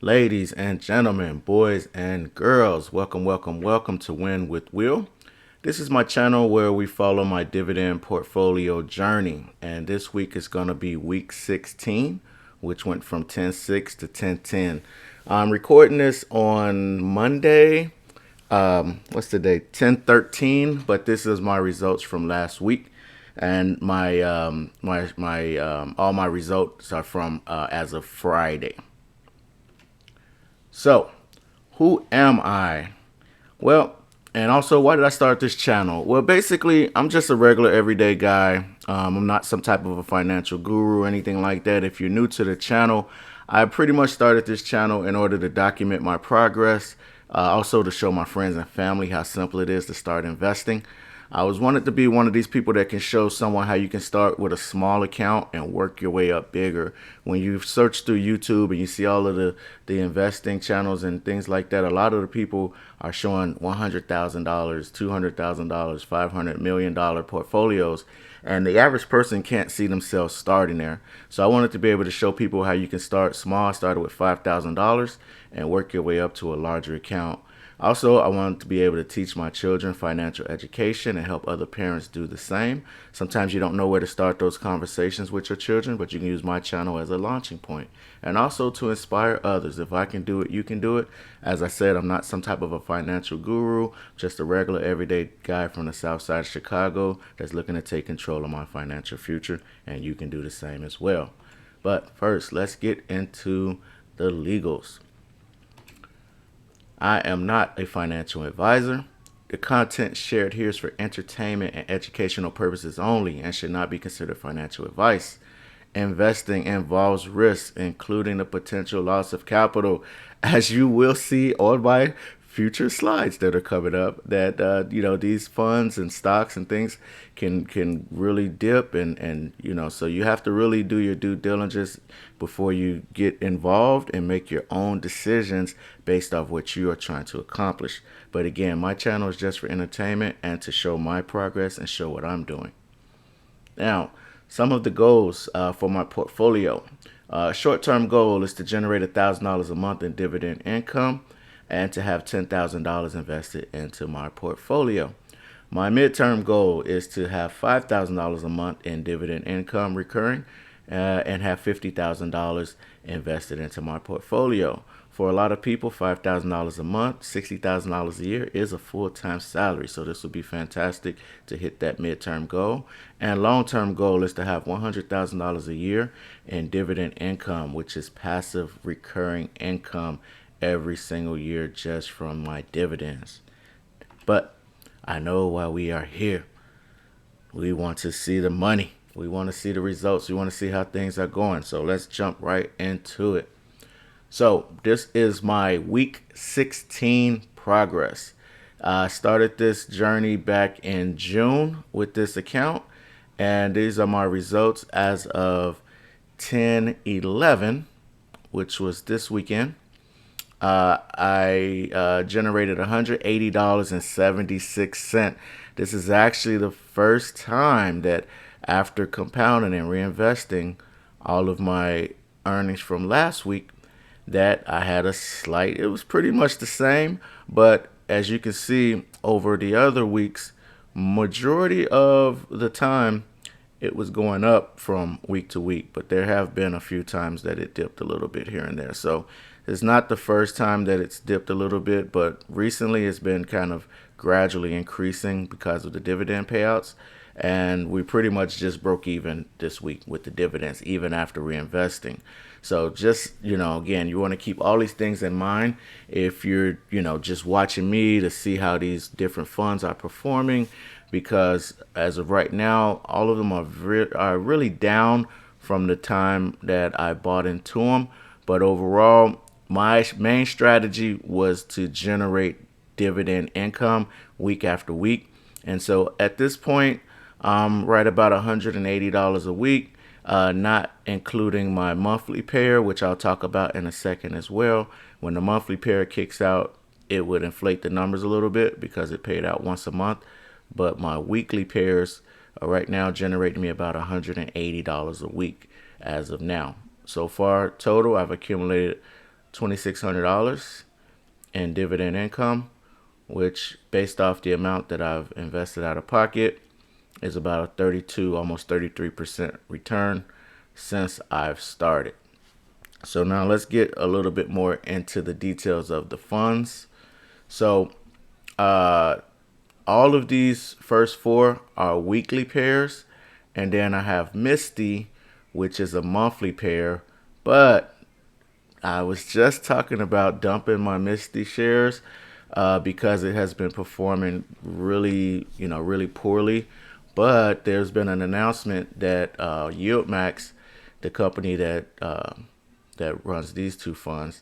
Ladies and gentlemen, boys and girls, welcome to Win with Will. This is my channel where we follow my dividend portfolio journey. And this week is going to be week 16, which went from 10-6 to 10-10. I'm recording this on Monday. What's the day? 10-13, but this is my results from last week. And my all my results are from as of Friday. So, who am I? Well, and also, why did I start this channel? Well, basically, I'm just a regular everyday guy. I'm not some type of a financial guru or anything like that. If you're new to the channel, I pretty much started this channel in order to document my progress, also to show my friends and family how simple it is to start investing. I was wanted to be one of these people that can show someone how you can start with a small account and work your way up bigger. When you search through YouTube and you see all of the investing channels and things like that, a lot of the people are showing $100,000, $200,000, $500 million portfolios, and the average person can't see themselves starting there. So I wanted to be able to show people how you can start small. I started with $5,000 and work your way up to a larger account. Also, I want to be able to teach my children financial education and help other parents do the same. Sometimes you don't know where to start those conversations with your children, but you can use my channel as a launching point. And also to inspire others. If I can do it, you can do it. As I said, I'm not some type of a financial guru, just a regular everyday guy from the south side of Chicago that's looking to take control of my financial future, and you can do the same as well. But first, let's get into the legals. I am not a financial advisor. The content shared here is for entertainment and educational purposes only and should not be considered financial advice. Investing involves risks, including the potential loss of capital, as you will see on my future slides that are coming up. That these funds and stocks and things can really dip, and so you have to really do your due diligence before you get involved and make your own decisions based off what you are trying to accomplish. But again, my channel is just for entertainment and to show my progress and show what I'm doing. Now, some of the goals for my portfolio. Short-term goal is to generate $1,000 a month in dividend income and to have $10,000 invested into my portfolio. My midterm goal is to have $5,000 a month in dividend income recurring and have $50,000 invested into my portfolio. For a lot of people, $5,000 a month, $60,000 a year is a full-time salary. So this would be fantastic to hit that midterm goal. And long-term goal is to have $100,000 a year in dividend income, which is passive recurring income every single year just from my dividends. But I know why we are here. We want to see the money. We want to see the results. We want to see how things are going. So let's jump right into it. So this is my week 16 progress. I started this journey back in June with this account, and these are my results as of 10/11, which was this weekend. I generated $180.76. This is actually the first time that after compounding and reinvesting all of my earnings from last week, that I had a slight, it was pretty much the same, but as you can see over the other weeks, majority of the time it was going up from week to week, but there have been a few times that it dipped a little bit here and there. So it's not the first time that it's dipped a little bit, but recently it's been kind of gradually increasing because of the dividend payouts. And we pretty much just broke even this week with the dividends, even after reinvesting. So just, again, you want to keep all these things in mind if you're, just watching me to see how these different funds are performing, because as of right now, all of them are really down from the time that I bought into them. But overall, my main strategy was to generate dividend income week after week. And so at this point, I'm right about $180 a week, not including my monthly payer, which I'll talk about in a second as well. When the monthly payer kicks out, it would inflate the numbers a little bit because it paid out once a month. But my weekly payers are right now generating me about $180 a week as of now. So far, total, I've accumulated $2,600 in dividend income, which based off the amount that I've invested out of pocket is about a 32, almost 33% return since I've started. So now let's get a little bit more into the details of the funds. So all of these first four are weekly pairs, and then I have Misty, which is a monthly pair. But I was just talking about dumping my Misty shares because it has been performing really, really poorly. But there's been an announcement that YieldMax, the company that runs these two funds,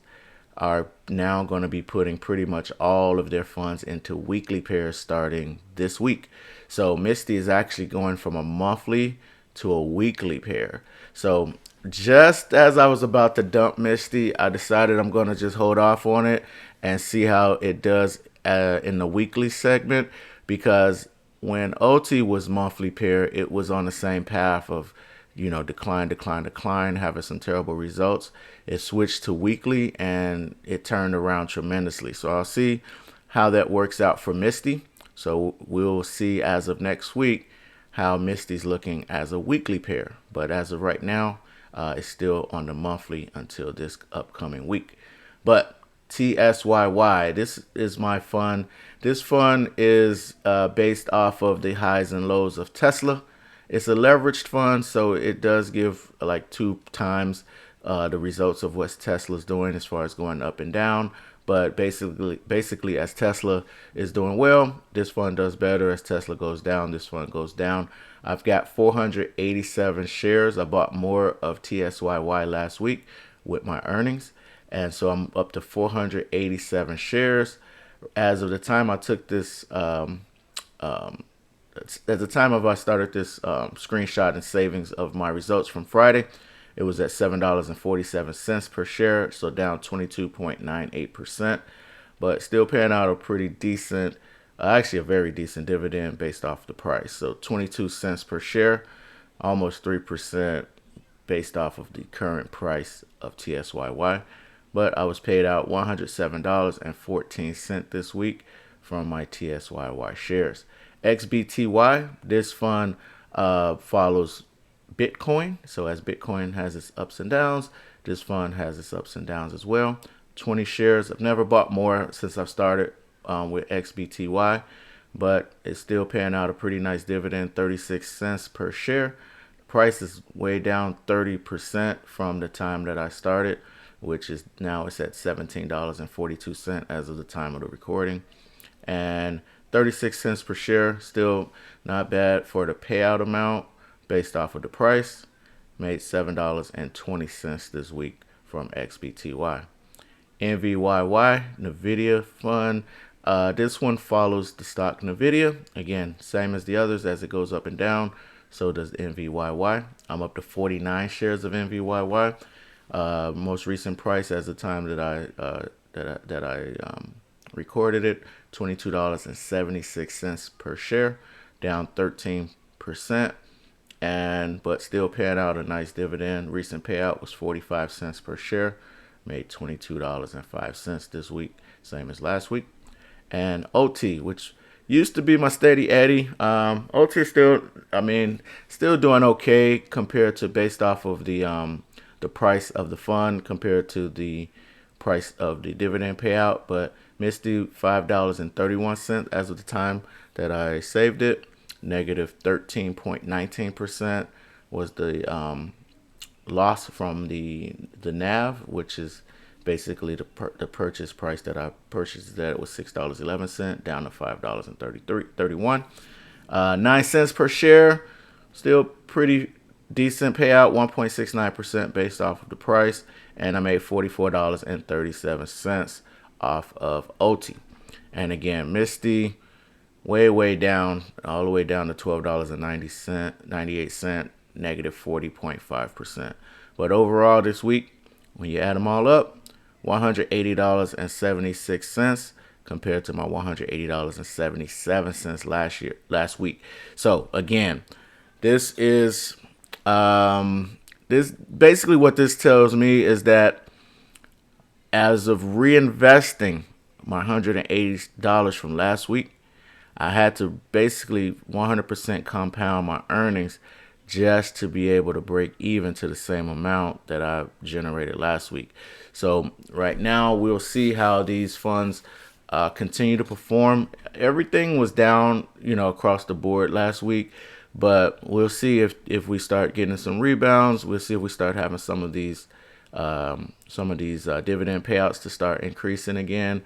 are now going to be putting pretty much all of their funds into weekly pairs starting this week. So Misty is actually going from a monthly to a weekly pair. So just as I was about to dump Misty, I decided I'm going to just hold off on it and see how it does in the weekly segment, because when OT was monthly pair, it was on the same path of decline, having some terrible results. It switched to weekly and it turned around tremendously. So I'll see how that works out for Misty. So we'll see as of next week how Misty's looking as a weekly pair. But as of right now, it's still on the monthly until this upcoming week. But TSYY, this is my fund. This fund is based off of the highs and lows of Tesla. It's a leveraged fund, so it does give like 2 times the results of what Tesla's doing as far as going up and down. But basically, as Tesla is doing well, this fund does better. As Tesla goes down, this fund goes down. I've got 487 shares. I bought more of TSYY last week with my earnings, and so I'm up to 487 shares. As of the time I took this, at the time of I started this screenshot and savings of my results from Friday, it was at $7.47 per share, so down 22.98%, but still paying out a pretty decent, actually a very decent dividend based off the price. So 22 cents per share, almost 3% based off of the current price of TSYY. But I was paid out $107.14 this week from my TSYY shares. XBTY, this fund follows Bitcoin. So as Bitcoin has its ups and downs, this fund has its ups and downs as well. 20 shares. I've never bought more since I've started with XBTY, but it's still paying out a pretty nice dividend, 36 cents per share. The price is way down 30% from the time that I started, which is now it's at $17.42 as of the time of the recording. And 36 cents per share, still not bad for the payout amount based off of the price. Made $7.20 this week from XBTY. NVYY, NVIDIA fund. This one follows the stock NVIDIA. Again, same as the others, as it goes up and down, so does NVYY. I'm up to 49 shares of NVYY. Most recent price as the time that I recorded it, $22.76 per share, down 13%, but still paying out a nice dividend. Recent payout was 45 cents per share, made $22.05 this week, same as last week. And OT, which used to be my steady Eddie. OT still doing okay compared to based off of the price of the fund compared to the price of the dividend payout. But Misty, $5.31 as of the time that I saved it. Negative 13.19% was the loss from the NAV, which is basically the purchase price that I purchased. That was $6.11, down to $5.31. 9 cents per share, still pretty decent payout, 1.69% based off of the price, and I made $44.37 off of OT. And again, Misty, way down, all the way down to $12.98, negative 40.5%. But overall this week, when you add them all up, $180.76 compared to my $180.77 last week. So again, this is this basically what this tells me is that as of reinvesting my $180 from last week, I had to basically 100% compound my earnings just to be able to break even to the same amount that I generated last week. So right now we'll see how these funds continue to perform. Everything was down, across the board last week, but we'll see if we start getting some rebounds. We'll see if we start having some of these dividend payouts to start increasing again.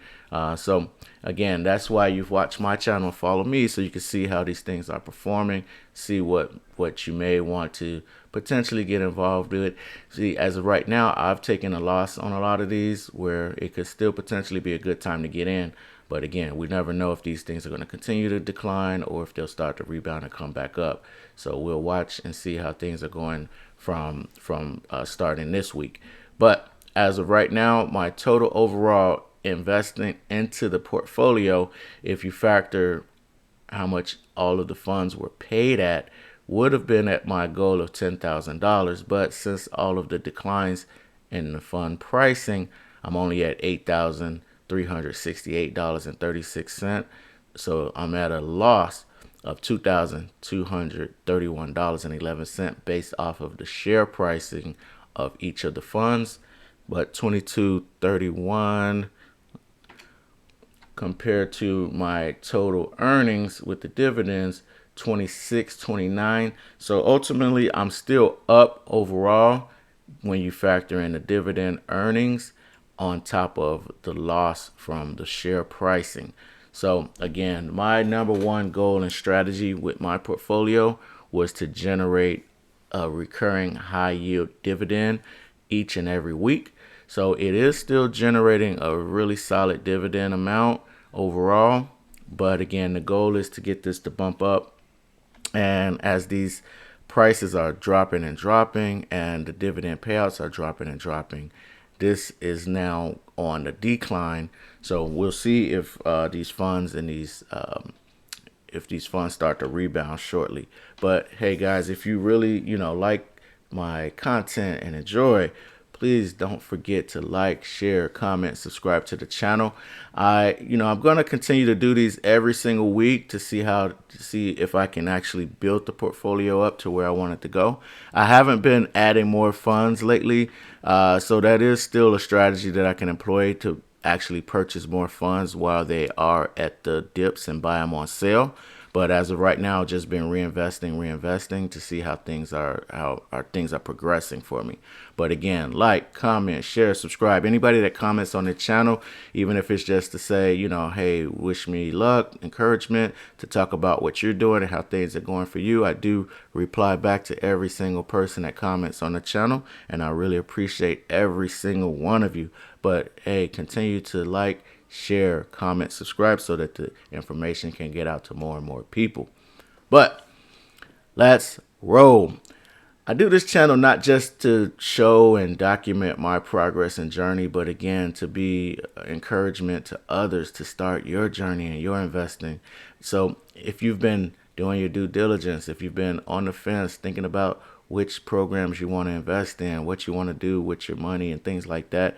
So again, that's why you've watched my channel and follow me, so you can see how these things are performing, see what you may want to potentially get involved with. See, as of right now, I've taken a loss on a lot of these where it could still potentially be a good time to get in. But again, we never know if these things are going to continue to decline or if they'll start to rebound and come back up. So we'll watch and see how things are going from starting this week. But as of right now, my total overall investing into the portfolio, if you factor how much all of the funds were paid at, would have been at my goal of $10,000. But since all of the declines in the fund pricing, I'm only at $8,368.36. So I'm at a loss of $2,231.11 based off of the share pricing of each of the funds. But 2231 compared to my total earnings with the dividends, 2629. So ultimately, I'm still up overall when you factor in the dividend earnings on top of the loss from the share pricing. So again, my number one goal and strategy with my portfolio was to generate a recurring high yield dividend each and every week. So it is still generating a really solid dividend amount overall. But again, the goal is to get this to bump up. And as these prices are dropping and dropping and the dividend payouts are dropping and dropping, this is now on the decline. So we'll see if these funds and if these funds start to rebound shortly. But hey guys, if you really like my content and enjoy, please don't forget to like, share, comment, subscribe to the channel. I'm going to continue to do these every single week to see if I can actually build the portfolio up to where I want it to go. I haven't been adding more funds lately, so that is still a strategy that I can employ to actually purchase more funds while they are at the dips and buy them on sale. But as of right now, I've just been reinvesting to see how things are progressing for me. But again, like, comment, share, subscribe. Anybody that comments on the channel, even if it's just to say, hey, wish me luck, encouragement, to talk about what you're doing and how things are going for you, I do reply back to every single person that comments on the channel, and I really appreciate every single one of you. But hey, continue to like, share, comment, subscribe so that the information can get out to more and more people. But let's roll. I do this channel not just to show and document my progress and journey, but again, to be encouragement to others to start your journey and your investing. So if you've been doing your due diligence, if you've been on the fence thinking about which programs you want to invest in, what you want to do with your money and things like that,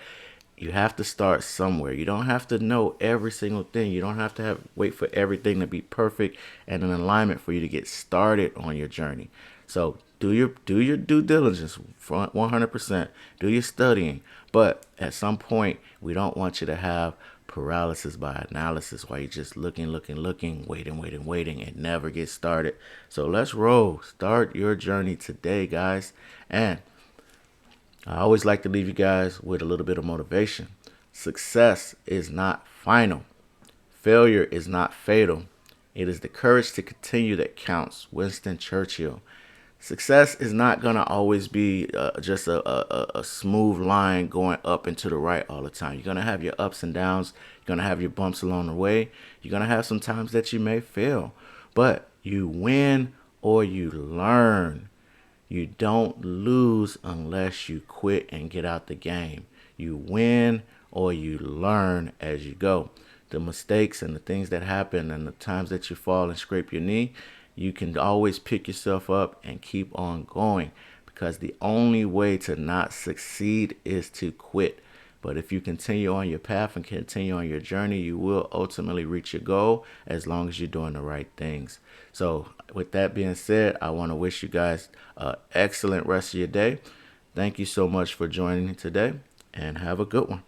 you have to start somewhere. You don't have to know every single thing. You don't have to wait for everything to be perfect and in alignment for you to get started on your journey. So do your due diligence 100%. Do your studying. But at some point, we don't want you to have paralysis by analysis while you're just looking, waiting, and never get started. So let's roll. Start your journey today, guys. And I always like to leave you guys with a little bit of motivation. Success is not final. Failure is not fatal. It is the courage to continue that counts. Winston Churchill. Success is not going to always be just a smooth line going up and to the right all the time. You're going to have your ups and downs. You're going to have your bumps along the way. You're going to have some times that you may fail. But you win or you learn. You don't lose unless you quit and get out the game. You win or you learn as you go. The mistakes and the things that happen and the times that you fall and scrape your knee, you can always pick yourself up and keep on going, because the only way to not succeed is to quit. But if you continue on your path and continue on your journey, you will ultimately reach your goal as long as you're doing the right things. So with that being said, I want to wish you guys an excellent rest of your day. Thank you so much for joining me today, and have a good one.